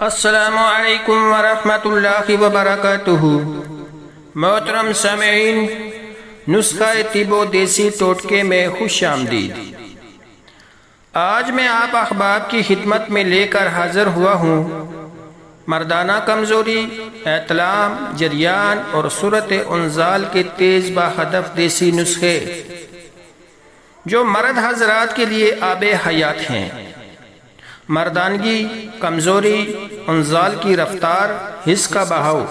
السلام علیکم ورحمۃ اللہ وبرکاتہ۔ محترم سامعین، نسخہ طب و دیسی ٹوٹکے میں خوش آمدید۔ آج میں آپ احباب کی خدمت میں لے کر حاضر ہوا ہوں مردانہ کمزوری، احتلام، جریان اور صورت انزال کے تیز با ہدف دیسی نسخے جو مرد حضرات کے لیے آب حیات ہیں۔ مردانگی، کمزوری، انزال کی رفتار، حس کا بہاؤ۔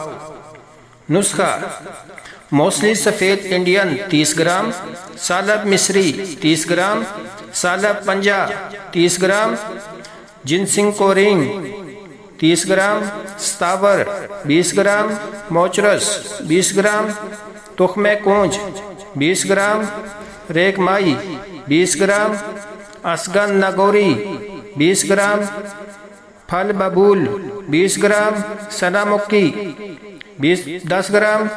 نسخہ: موصلی سفید انڈین 30 گرام، سالب مصری 30 گرام، سالب پنجا 30 گرام، جنسنگ کورینگ 30 گرام، ستاور 20 گرام، موچرس 20 گرام، تخم کونج 20 گرام، ریک مائی 20 گرام، اسگن نگوری 20 گرام، پھل ببول 20 گرام، سنا مکی 10 گرام،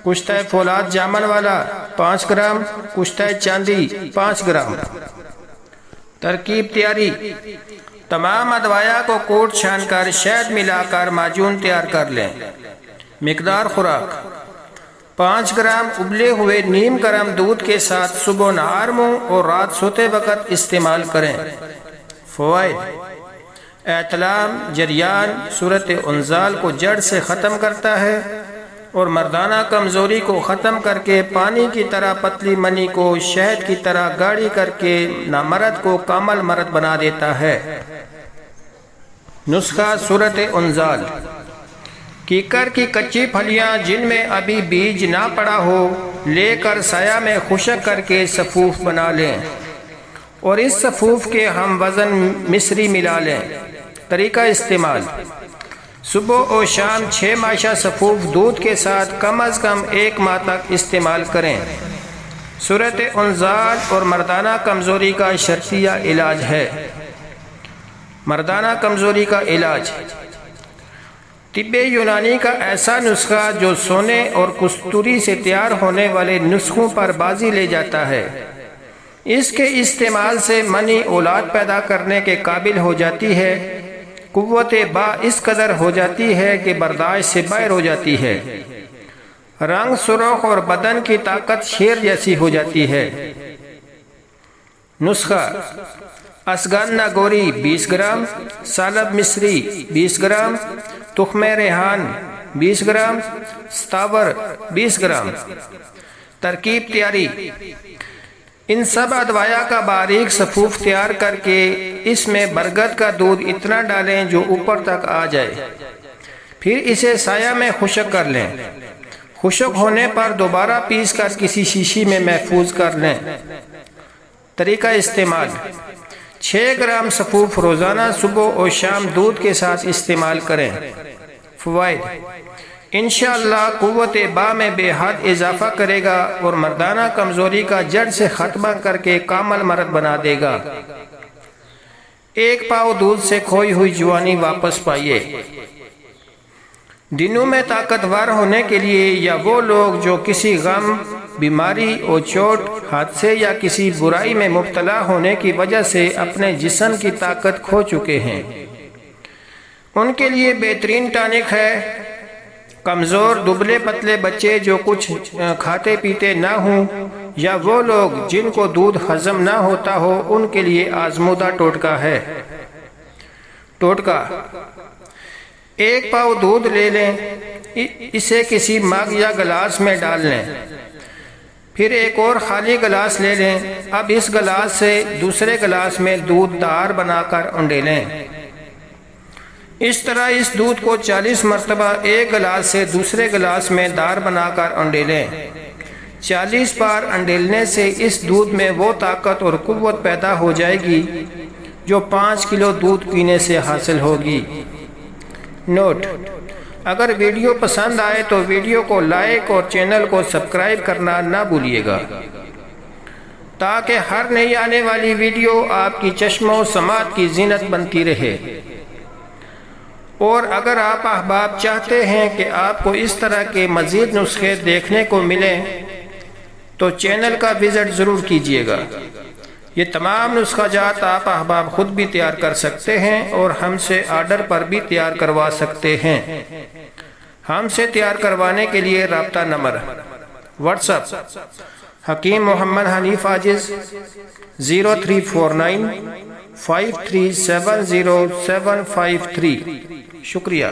کشتہ فولاد جامن والا 5 گرام، کشتہ چاندی 5 گرام۔ ترکیب تیاری: تمام ادویہ کو کوٹ چھان کر شہد ملا کر معجون تیار کر لیں۔ مقدار خوراک: 5 گرام ابلے ہوئے نیم گرم دودھ کے ساتھ صبح نہار منہ اور رات سوتے وقت استعمال کریں۔ فوائد: احتلام، جریان، صورت انزال کو جڑ سے ختم کرتا ہے اور مردانہ کمزوری کو ختم کر کے پانی کی طرح پتلی منی کو شہد کی طرح گاڑھی کر کے نامرد کو کامل مرد بنا دیتا ہے۔ نسخہ صورت انزال: کیکر کی کچی پھلیاں جن میں ابھی بیج نہ پڑا ہو لے کر سایہ میں خشک کر کے صفوف بنا لیں اور اس صفوف کے ہم وزن مصری ملا لیں۔ طریقہ استعمال: صبح اور شام 6 ماشا صفوف دودھ کے ساتھ کم از کم 1 ماہ تک استعمال کریں۔ صورت انزال اور مردانہ کمزوری کا شرطیہ علاج ہے۔ مردانہ کمزوری کا علاج: طب یونانی کا ایسا نسخہ جو سونے اور کستوری سے تیار ہونے والے نسخوں پر بازی لے جاتا ہے۔ اس کے استعمال سے منی اولاد پیدا کرنے کے قابل ہو جاتی ہے۔ قوت با اس قدر ہو جاتی ہے کہ برداشت سے باہر ہو جاتی ہے۔ رنگ سرخ اور بدن کی طاقت شیر جیسی ہو جاتی ہے۔ نسخہ: اسگن نگوری 20 گرام، سالب مصری 20 گرام، تخم ریحان 20 گرام، ستاور 20 گرام۔ ترکیب تیاری: ان سب ادویہ کا باریک صفوف تیار کر کے اس میں برگد کا دودھ اتنا ڈالیں جو اوپر تک آ جائے، پھر اسے سایہ میں خشک کر لیں۔ خشک ہونے پر دوبارہ پیس کر کسی شیشی میں محفوظ کر لیں۔ طریقہ استعمال: 6 گرام صفوف روزانہ صبح اور شام دودھ کے ساتھ استعمال کریں۔ فوائد: انشاءاللہ قوت با میں بے حد اضافہ کرے گا اور مردانہ کمزوری کا جڑ سے خاتمہ کر کے کامل مرد بنا دے گا۔ 1 پاؤ دودھ سے کھوئی ہوئی جوانی واپس پائیے۔ دنوں میں طاقتور ہونے کے لیے یا وہ لوگ جو کسی غم، بیماری اور چوٹ، حادثے یا کسی برائی میں مبتلا ہونے کی وجہ سے اپنے جسم کی طاقت کھو چکے ہیں، ان کے لیے بہترین ٹانک ہے۔ کمزور دبلے پتلے بچے جو کچھ کھاتے پیتے نہ ہوں یا وہ لوگ جن کو دودھ ہضم نہ ہوتا ہو ان کے لیے آزمودہ ٹوٹکا ہے۔ ٹوٹکا: 1 پاؤ دودھ لے لیں، اسے کسی مگ یا گلاس میں ڈال لیں، پھر ایک اور خالی گلاس لے لیں۔ اب اس گلاس سے دوسرے گلاس میں دودھ دار بنا کر انڈیلیں۔ اس طرح اس دودھ کو 40 مرتبہ ایک گلاس سے دوسرے گلاس میں دار بنا کر انڈیلیں۔ 40 بار انڈیلنے سے اس دودھ میں وہ طاقت اور قوت پیدا ہو جائے گی جو 5 کلو دودھ پینے سے حاصل ہوگی۔ نوٹ: اگر ویڈیو پسند آئے تو ویڈیو کو لائک اور چینل کو سبسکرائب کرنا نہ بھولیے گا تاکہ ہر نئی آنے والی ویڈیو آپ کی چشم و سماعت کی زینت بنتی رہے۔ اور اگر آپ احباب چاہتے ہیں کہ آپ کو اس طرح کے مزید نسخے دیکھنے کو ملیں تو چینل کا وزٹ ضرور کیجیے گا۔ یہ تمام نسخہ جات آپ احباب خود بھی تیار کر سکتے ہیں اور ہم سے آرڈر پر بھی تیار کروا سکتے ہیں۔ ہم سے تیار کروانے کے لیے رابطہ number what's app Hakim Muhammad Hanif عاجز 0349 5370 753۔ شکریہ۔